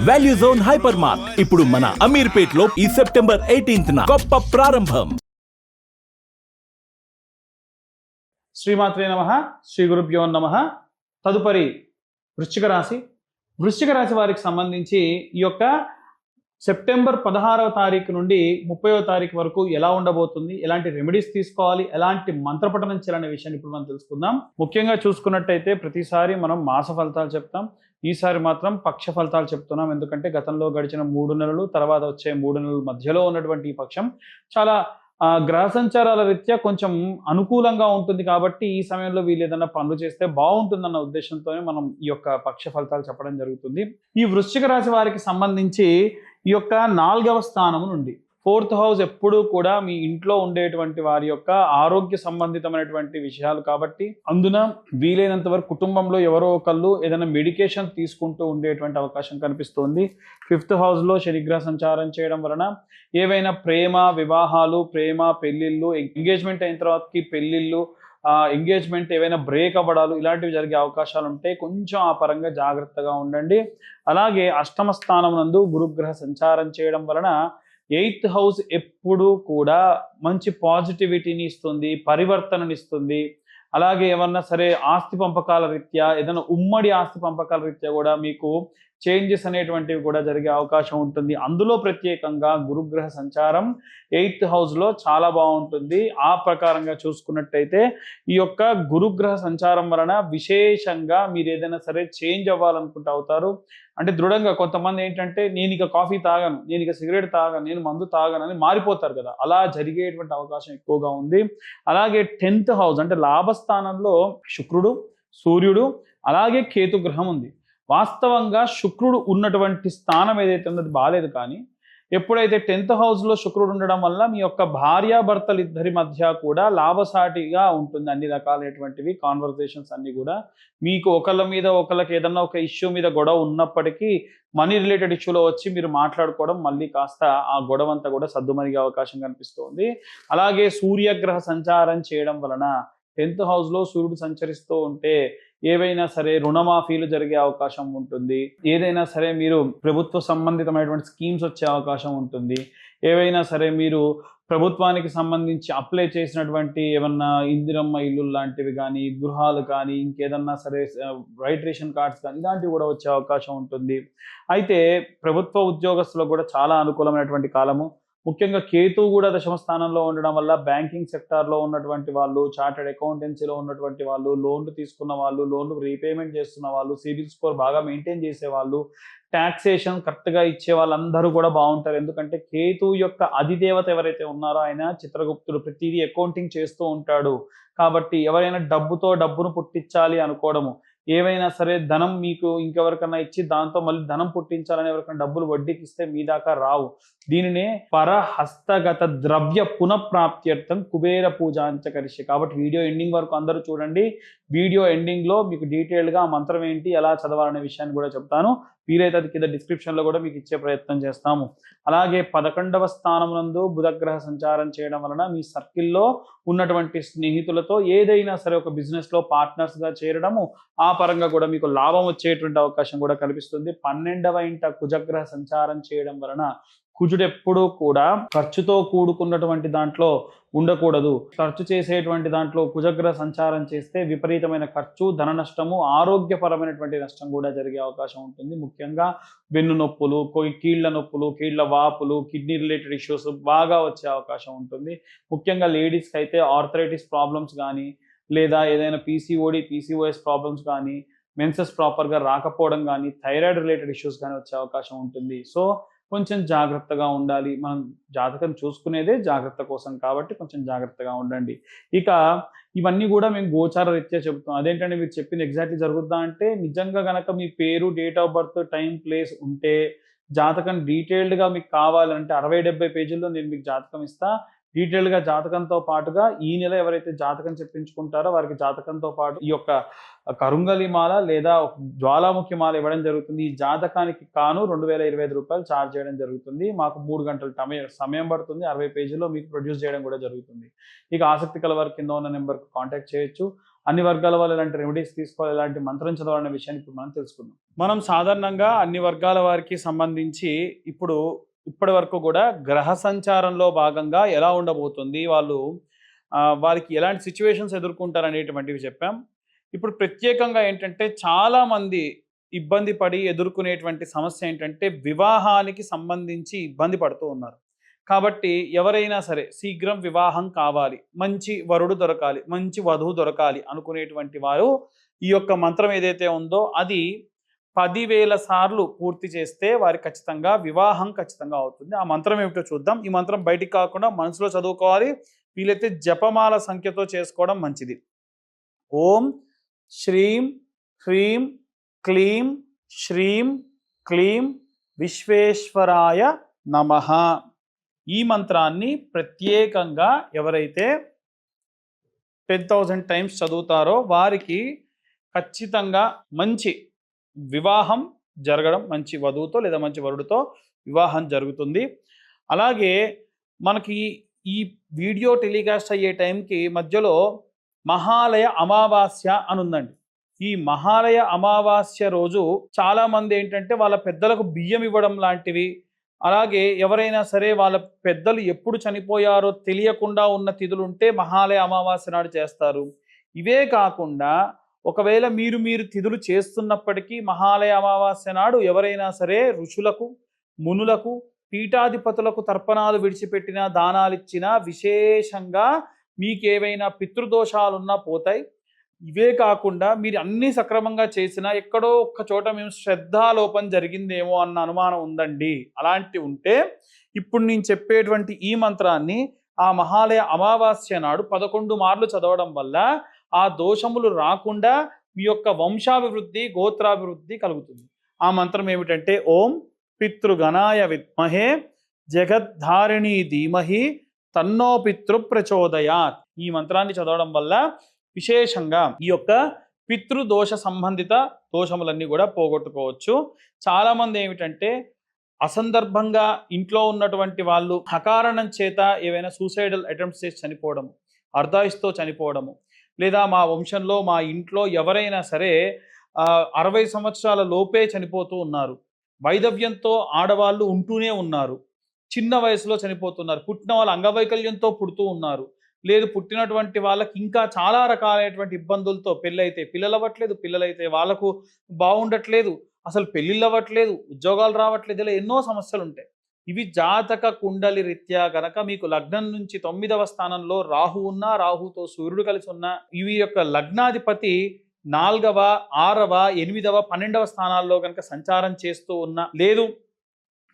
Value zone hyper mart ఇప్పుడు మన అమీర్పేట్ లో ఈ సెప్టెంబర్ 18న గొప్ప ప్రారంభం. శ్రీమాత్రే నమః, శ్రీ గురుభ్యో నమః. తదుపరి వృశ్చిక రాశి. వృశ్చిక రాశి వారికి సంబంధించి ఈ యొక్క సెప్టెంబర్ 16వ తారీఖు నుండి 30వ తారీఖు వరకు ఎలా ఉండబోతుంది, ఎలాంటి రెమెడీస్ తీసుకోవాలి, ఎలాంటి మంత్రపఠనం చేయాలనే విషయాన్ని ఇప్పుడు మనం తెలుసుకుందాం. ముఖ్యంగా చూసుకున్నట్టయితే ప్రతిసారి మనం మాస ఫలితాలు చెప్తాం, ఈసారి మాత్రం పక్ష ఫలితాలు చెప్తున్నాం. ఎందుకంటే గతంలో గడిచిన 3 నెలలు, తర్వాత వచ్చే 3 నెలల మధ్యలో ఉన్నటువంటి ఈ పక్షం చాలా గ్రహ సంచారాల రీత్యా కొంచెం అనుకూలంగా ఉంటుంది. కాబట్టి ఈ సమయంలో వీళ్ళు ఏదైనా పనులు చేస్తే బాగుంటుందన్న ఉద్దేశంతోనే మనం ఈ యొక్క పక్ష ఫలితాలు చెప్పడం జరుగుతుంది. ఈ వృశ్చిక రాశి వారికి సంబంధించి ఈ యొక్క 4వ స్థానం నుండి 4th హౌస్ ఎప్పుడూ కూడా మీ ఇంట్లో ఉండేటువంటి వారి యొక్క ఆరోగ్య సంబంధితమైనటువంటి విషయాలు. కాబట్టి అందున వీలైనంత వరకు కుటుంబంలో ఎవరో ఒకళ్ళు ఏదైనా మెడికేషన్ తీసుకుంటూ ఉండేటువంటి అవకాశం కనిపిస్తోంది. 5th హౌస్లో శనిగ్రహ సంచారం చేయడం వలన ఏవైనా ప్రేమ వివాహాలు, ప్రేమ పెళ్లిళ్ళు, ఎంగేజ్మెంట్ అయిన తర్వాతకి పెళ్లిళ్ళు, ఎంగేజ్మెంట్ ఏవైనా బ్రేక్ అవ్వడాలు ఇలాంటివి జరిగే అవకాశాలు ఉంటాయి. కొంచెం ఆ పరంగా జాగ్రత్తగా ఉండండి. అలాగే అష్టమ స్థానం నందు గురుగ్రహ సంచారం చేయడం వలన 8th హౌస్ ఎప్పుడూ కూడా మంచి పాజిటివిటీని ఇస్తుంది, పరివర్తనని ఇస్తుంది. అలాగే ఏమన్నా సరే ఆస్తి పంపకాల రీత్యా, ఏదైనా ఉమ్మడి ఆస్తి పంపకాల రీత్యా కూడా మీకు చేంజెస్ అనేటువంటివి కూడా జరిగే అవకాశం ఉంటుంది. అందులో ప్రత్యేకంగా గురుగ్రహ సంచారం 8th హౌస్లో చాలా బాగుంటుంది. ఆ ప్రకారంగా చూసుకున్నట్టయితే ఈ యొక్క గురుగ్రహ సంచారం వలన విశేషంగా మీరు ఏదైనా సరే చేంజ్ అవ్వాలనుకుంటూ అవుతారు. అంటే దృఢంగా కొంతమంది ఏంటంటే నేను ఇక కాఫీ తాగను, నేను ఇక సిగరెట్ తాగను, నేను మందు తాగను అని మారిపోతారు కదా, అలా జరిగేటువంటి అవకాశం ఎక్కువగా ఉంది. అలాగే 10th హౌస్ అంటే లాభస్థానంలో శుక్రుడు, సూర్యుడు, అలాగే కేతు గ్రహం ఉంది. వాస్తవంగా శుక్రుడు ఉన్నటువంటి స్థానం ఏదైతే ఉందో అది బాలేదు. కానీ ఎప్పుడైతే 10th హౌస్లో శుక్రుడు ఉండడం వల్ల మీ యొక్క భార్యాభర్తలు ఇద్దరి మధ్య కూడా లాభసాటిగా ఉంటుంది. అన్ని రకాలైనటువంటివి కాన్వర్జేషన్స్ అన్ని కూడా మీకు ఒకళ్ళ మీద ఒకళ్ళకి ఏదన్నా ఒక ఇష్యూ మీద గొడవ ఉన్నప్పటికీ మనీ రిలేటెడ్ ఇష్యూలో వచ్చి మీరు మాట్లాడుకోవడం మళ్ళీ కాస్త ఆ గొడవ అంతా కూడా సద్దుమణిగే అవకాశం కనిపిస్తోంది. అలాగే సూర్యగ్రహ సంచారం చేయడం వలన 10th హౌస్లో సూర్యుడు సంచరిస్తూ ఉంటే ఏవైనా సరే రుణమాఫీలు జరిగే అవకాశం ఉంటుంది. ఏదైనా సరే మీరు ప్రభుత్వ సంబంధితమైనటువంటి స్కీమ్స్ వచ్చే అవకాశం ఉంటుంది. ఏవైనా సరే మీరు ప్రభుత్వానికి సంబంధించి అప్లై చేసినటువంటి ఏమన్నా ఇందిరమ్మ ఇల్లు లాంటివి కానీ, గృహాలు కానీ, ఇంకేదన్నా సరే రైట్ రేషన్ కార్డ్స్ కానీ ఇలాంటివి కూడా వచ్చే అవకాశం ఉంటుంది. అయితే ప్రభుత్వ ఉద్యోగస్తులకు కూడా చాలా అనుకూలమైనటువంటి కాలము. ముఖ్యంగా కేతు కూడా దశమ స్థానంలో ఉండడం వల్ల బ్యాంకింగ్ సెక్టార్లో ఉన్నటువంటి వాళ్ళు, చార్టెడ్ అకౌంటెన్సీలో ఉన్నటువంటి వాళ్ళు, లోన్లు తీసుకున్న వాళ్ళు, లోన్లు రీపేమెంట్ చేస్తున్న వాళ్ళు, సిబిల్ స్కోర్ బాగా మెయింటైన్ చేసేవాళ్ళు, ట్యాక్సేషన్ కరెక్ట్గా ఇచ్చే వాళ్ళందరూ కూడా బాగుంటారు. ఎందుకంటే కేతు యొక్క అధిదేవత ఎవరైతే ఉన్నారో ఆయన చిత్రగుప్తుడు, ప్రతిదీ అకౌంటింగ్ చేస్తూ ఉంటాడు. కాబట్టి ఎవరైనా డబ్బును పుట్టించాలి అనుకోవడము, ఏవైనా సరే ధనం మీకు ఇంకెవరికన్నా ఇచ్చి దాంతో మళ్ళీ ధనం పుట్టించాలని ఎవరికైనా డబ్బులు వడ్డీకి ఇస్తే మీ దాకా రావు. దీనినే పరహస్తగత ద్రవ్య పునఃప్రాప్త్యర్థం కుబేర పూజాంచ కరిష్యే. కాబట్టి వీడియో ఎండింగ్ వరకు అందరూ చూడండి. వీడియో ఎండింగ్లో మీకు డీటెయిల్గా ఆ మంత్రం ఏంటి, ఎలా చదవాలనే విషయాన్ని కూడా చెప్తాను. వీలైతే అది కింద డిస్క్రిప్షన్లో కూడా మీకు ఇచ్చే ప్రయత్నం చేస్తాము. అలాగే 11వ స్థానం నందు బుధగ్రహ సంచారం చేయడం వలన మీ సర్కిల్లో ఉన్నటువంటి స్నేహితులతో ఏదైనా సరే ఒక బిజినెస్లో పార్ట్నర్స్గా చేరడము, ఆ పరంగా కూడా మీకు లాభం వచ్చేటువంటి అవకాశం కూడా కనిపిస్తుంది. 12వ ఇంట కుజగ్రహ సంచారం చేయడం వలన కుజుడు ఎప్పుడూ కూడా ఖర్చుతో కూడుకున్నటువంటి దాంట్లో ఉండకూడదు. ఖర్చు చేసేటువంటి దాంట్లో కుజగ్రహ సంచారం చేస్తే విపరీతమైన ఖర్చు, ధన నష్టము, ఆరోగ్యపరమైనటువంటి నష్టం కూడా జరిగే అవకాశం ఉంటుంది. ముఖ్యంగా వెన్ను నొప్పులు, కీళ్ల నొప్పులు, కీళ్ల వాపులు, కిడ్నీ రిలేటెడ్ ఇష్యూస్ బాగా వచ్చే అవకాశం ఉంటుంది. ముఖ్యంగా లేడీస్కి అయితే ఆర్థరైటిస్ ప్రాబ్లమ్స్ కానీ, లేదా ఏదైనా పీసీఓఎస్ ప్రాబ్లమ్స్ కానీ, మెన్సెస్ ప్రాపర్గా రాకపోవడం కానీ, థైరాయిడ్ రిలేటెడ్ ఇష్యూస్ కానీ వచ్చే అవకాశం ఉంటుంది. సో కొంచెం జాగ్రత్తగా ఉండాలి. మనం జాతకం చూసుకునేదే జాగ్రత్త కోసం కాబట్టి కొంచెం జాగ్రత్తగా ఉండండి. ఇక ఇవన్నీ కూడా మేము గోచార రీత్యా చెబుతాం. అదేంటంటే మీరు చెప్పింది ఎగ్జాక్ట్లీ జరుగుద్దా అంటే, నిజంగా గనక మీ పేరు, date of birth, time, place ఉంటే జాతకం డీటెయిల్డ్గా మీకు కావాలంటే 60-70 పేజీల్లో నేను మీకు జాతకం ఇస్తా. డీటెయిల్డ్గా జాతకంతో పాటుగా ఈ నెల ఎవరైతే జాతకం చెప్పించుకుంటారో వారికి జాతకంతో పాటు ఈ యొక్క కరుంగలి మాల లేదా జ్వాలాముఖి మాల ఇవ్వడం జరుగుతుంది. ఈ జాతకానికి కాను 2025 రూపాయలు ఛార్జ్ చేయడం జరుగుతుంది. మాకు 3 గంటల సమయం పడుతుంది. 60 పేజీల్లో మీకు ప్రొడ్యూస్ చేయడం కూడా జరుగుతుంది. ఇక ఆసక్తి కల వారి కింద ఉన్న నెంబర్కి కాంటాక్ట్ చేయొచ్చు. అన్ని వర్గాల వాళ్ళు ఎలాంటి రెమెడీస్ తీసుకోవాలి, ఎలాంటి మంత్రం చదవాలనే విషయాన్ని ఇప్పుడు మనం తెలుసుకుందాం. మనం సాధారణంగా అన్ని వర్గాల వారికి సంబంధించి ఇప్పటి వరకు కూడా గ్రహ సంచారంలో భాగంగా ఎలా ఉండబోతుంది, వారికి ఎలాంటి సిచ్యువేషన్స్ ఎదుర్కొంటారు అనేటువంటివి చెప్పాం. ఇప్పుడు ప్రత్యేకంగా ఏంటంటే చాలా మంది ఇబ్బంది పడి ఎదుర్కొనేటువంటి సమస్య ఏంటంటే వివాహానికి సంబంధించి ఇబ్బంది పడుతూ ఉన్నారు. కాబట్టి ఎవరైనా సరే శీఘ్రం వివాహం కావాలి, మంచి వరుడు దొరకాలి, మంచి వధువు దొరకాలి అనుకునేటువంటి వారు ఈ యొక్క మంత్రం ఏదైతే ఉందో అది 10,000 సార్లు పూర్తి చేస్తే వారి ఖచ్చితంగా వివాహం ఖచ్చితంగా అవుతుంది. ఆ మంత్రం ఏమిటో చూద్దాం. ఈ మంత్రం బయటికి కాకుండా మనసులో చదువుకోవాలి. వీలైతే జపమాల సంఖ్యతో చేసుకోవడం మంచిది. ఓం శ్రీం హ్రీం క్లీం శ్రీం క్లీం విశ్వేశ్వరాయ నమః. ఈ మంత్రాన్ని ప్రత్యేకంగా ఎవరైతే 10,000 టైమ్స్ చదువుతారో వారికి ఖచ్చితంగా మంచి వివాహం జరగడం, మంచి వధువుతో లేదా మంచి వరుడితో వివాహం జరుగుతుంది. అలాగే మనకి ఈ వీడియో టెలికాస్ట్ అయ్యే టైంకి మధ్యలో మహాలయ అమావాస్య అని ఉందండి. ఈ మహాలయ అమావాస్య రోజు చాలామంది ఏంటంటే వాళ్ళ పెద్దలకు బియ్యం ఇవ్వడం లాంటివి, అలాగే ఎవరైనా సరే వాళ్ళ పెద్దలు ఎప్పుడు చనిపోయారో తెలియకుండా ఉన్న తిథులు ఉంటే మహాలయ అమావాస్య నాడు చేస్తారు. ఇవే కాకుండా ఒకవేళ మీరు తిథులు చేస్తున్నప్పటికీ మహాలయ అమావాస్య నాడు ఎవరైనా సరే ఋషులకు, మునులకు, పీఠాధిపతులకు తర్పణాలు విడిచిపెట్టినా, దానాలు ఇచ్చినా విశేషంగా మీకేవైనా పితృదోషాలున్నా పోతాయి. ఇవే కాకుండా మీరు అన్నీ సక్రమంగా చేసినా ఎక్కడో ఒక్క చోట మేము శ్రద్ధాలోపం జరిగిందేమో అన్న అనుమానం ఉందండి. అలాంటి ఉంటే ఇప్పుడు నేను చెప్పేటువంటి ఈ మంత్రాన్ని ఆ మహాలయ అమావాస్య నాడు 11 మార్లు చదవడం వల్ల ఆ దోషములు రాకుండా మీ యొక్క వంశాభివృద్ధి, గోత్రాభివృద్ధి కలుగుతుంది. ఆ మంత్రం ఏమిటంటే ఓం పితృగణాయ విద్మహే జగద్ధారిణీ ధీమహి తన్నో పితృ ప్రచోదయాత్. ఈ మంత్రాన్ని చదవడం వల్ల విశేషంగా ఈ యొక్క పితృదోష సంబంధిత దోషములన్నీ కూడా పోగొట్టుకోవచ్చు. చాలామంది ఏమిటంటే అసందర్భంగా ఇంట్లో ఉన్నటువంటి వాళ్ళు అకారణం చేత ఏవైనా సూసైడల్ అటెంప్ట్స్ చేసి చనిపోవడము, అర్ధాయుస్తో చనిపోవడము, లేదా మా వంశంలో మా ఇంట్లో ఎవరైనా సరే 60 సంవత్సరాల లోపే చనిపోతూ ఉన్నారు. వైధవ్యంతో ఆడవాళ్ళు ఉంటూనే ఉన్నారు. చిన్న వయసులో చనిపోతున్నారు. పుట్టిన వాళ్ళు అంగవైకల్యంతో పుడుతూ ఉన్నారు. లేదు పుట్టినటువంటి వాళ్ళకి ఇంకా చాలా రకాలైనటువంటి ఇబ్బందులతో పెళ్ళైతే పిల్లలు అవ్వట్లేదు, పిల్లలైతే వాళ్ళకు బాగుండట్లేదు, అసలు పెళ్ళిళ్ళు అవ్వట్లేదు, ఉద్యోగాలు రావట్లేదు, ఇలా ఎన్నో సమస్యలు ఉంటాయి. ఇవి జాతక కుండలి రీత్యా గనక మీకు లగ్నం నుంచి 9వ స్థానంలో రాహు ఉన్నా, రాహుతో సూర్యుడు కలిసి ఉన్నా, ఇవి యొక్క లగ్నాధిపతి 4వ, 6వ, 8వ, 12వ స్థానాల్లో కనుక సంచారం చేస్తూ ఉన్నా, లేదు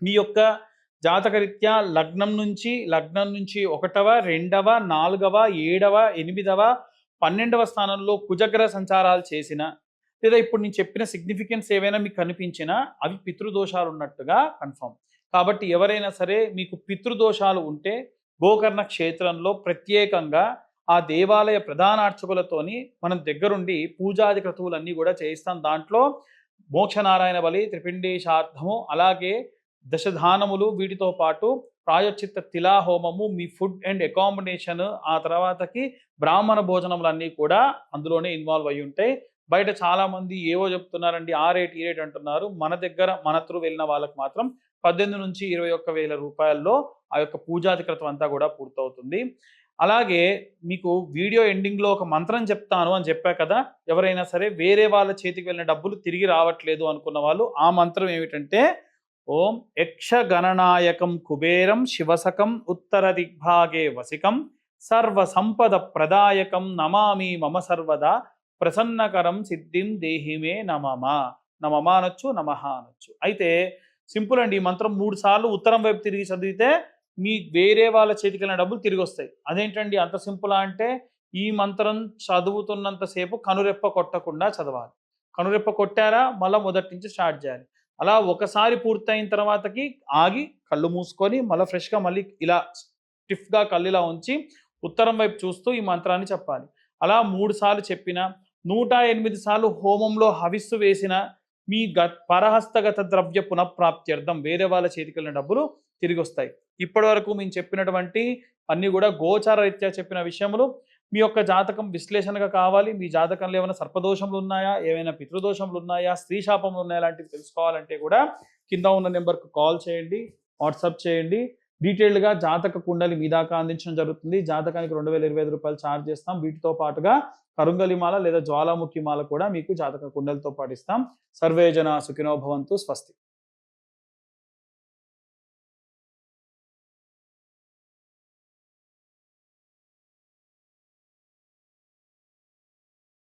మీ యొక్క జాతకరీత్యా లగ్నం నుంచి 1వ, 2వ, 4వ, 7వ, 8వ, 12వ స్థానంలో కుజగ్రహ సంచారాలు చేసిన, లేదా ఇప్పుడు నేను చెప్పిన సిగ్నిఫికెన్స్ ఏవైనా మీకు కనిపించినా అవి పితృదోషాలు ఉన్నట్టుగా కన్ఫర్మ్. కాబట్టి ఎవరైనా సరే మీకు పితృదోషాలు ఉంటే గోకర్ణ క్షేత్రంలో ప్రత్యేకంగా ఆ దేవాలయ ప్రధానార్చకులతోని మనం దగ్గరుండి పూజాది క్రతువులన్నీ కూడా చేయిస్తాం. దాంట్లో మోక్షనారాయణ బలి, త్రిపిండేశార్థము, అలాగే దశధానములు, వీటితో పాటు ప్రాయశ్చిత్త తిలాహోమము, మీ ఫుడ్ అండ్ అకామిడేషన్, ఆ తర్వాతకి బ్రాహ్మణ భోజనములన్నీ కూడా అందులోనే ఇన్వాల్వ్ అయ్యి ఉంటాయి. బయట చాలామంది ఏవో చెప్తున్నారండి, ఆ రేట్ ఈ రేట్ అంటున్నారు. మన దగ్గర మన త్రూ వెళ్ళిన వాళ్ళకి మాత్రం 18 నుంచి 21,000 రూపాయల్లో ఆ యొక్క పూజాధికృతం అంతా కూడా పూర్తవుతుంది. అలాగే మీకు వీడియో ఎండింగ్లో ఒక మంత్రం చెప్తాను అని చెప్పా కదా, ఎవరైనా సరే వేరే వాళ్ళ చేతికి వెళ్ళిన డబ్బులు తిరిగి రావట్లేదు అనుకున్న వాళ్ళు ఆ మంత్రం ఏమిటంటే ఓం యక్షగణనాయకం కుబేరం శివసకం ఉత్తర దిగ్భాగే వసికం సర్వ సంపద ప్రదాయకం నమామి మమ సర్వదా ప్రసన్నకరం సిద్ధిం దేహిమే నమమా. నమమా అనొచ్చు, నమః అనొచ్చు. అయితే సింపుల్ అండి. ఈ మంత్రం 3 సార్లు ఉత్తరం వైపు తిరిగి చదివితే మీ వేరే వాళ్ళ చేతికి వెళ్ళిన డబ్బులు తిరిగి వస్తాయి. అదేంటండి అంత సింపులా అంటే, ఈ మంత్రం చదువుతున్నంతసేపు కనురెప్ప కొట్టకుండా చదవాలి. కనురెప్ప కొట్టారా మళ్ళీ మొదటి నుంచి స్టార్ట్ చేయాలి. అలా ఒకసారి పూర్తయిన తర్వాతకి ఆగి కళ్ళు మూసుకొని మళ్ళీ ఫ్రెష్గా మళ్ళీ ఇలా స్టిఫ్గా కళ్ళు ఇలా ఉంచి ఉత్తరం వైపు చూస్తూ ఈ మంత్రాన్ని చెప్పాలి. అలా 3 సార్లు చెప్పిన, 108 సార్లు హోమంలో హవిస్సు వేసిన మీ పరహస్తగత ద్రవ్య పునఃప్రాప్త్యర్థం వేరే వాళ్ళ చేతికి వెళ్ళిన డబ్బులు తిరిగి వస్తాయి. ఇప్పటి వరకు మేము చెప్పినటువంటి అన్ని కూడా గోచార రీత్యా చెప్పిన విషయములు. మీ యొక్క జాతకం విశ్లేషణగా కావాలి, మీ జాతకంలో ఏమైనా సర్పదోషములు ఉన్నాయా, ఏమైనా పితృదోషములు ఉన్నాయా, స్త్రీ శాపములు ఉన్నాయా, లాంటివి తెలుసుకోవాలంటే కూడా కింద ఉన్న నెంబర్కు కాల్ చేయండి, వాట్సాప్ చేయండి. డీటెయిల్డ్గా జాతక కుండలి మీ దాకా అందించడం జరుగుతుంది. జాతకానికి 2025 రూపాయలు ఛార్జ్ చేస్తాం. వీటితో పాటుగా కరుంగలిమాల లేదా జ్వాలాముఖి మాల కూడా మీకు జాతక కుండలితో పాటు ఇస్తాం. సర్వే జన సుఖినో భవంతు. స్వస్తి.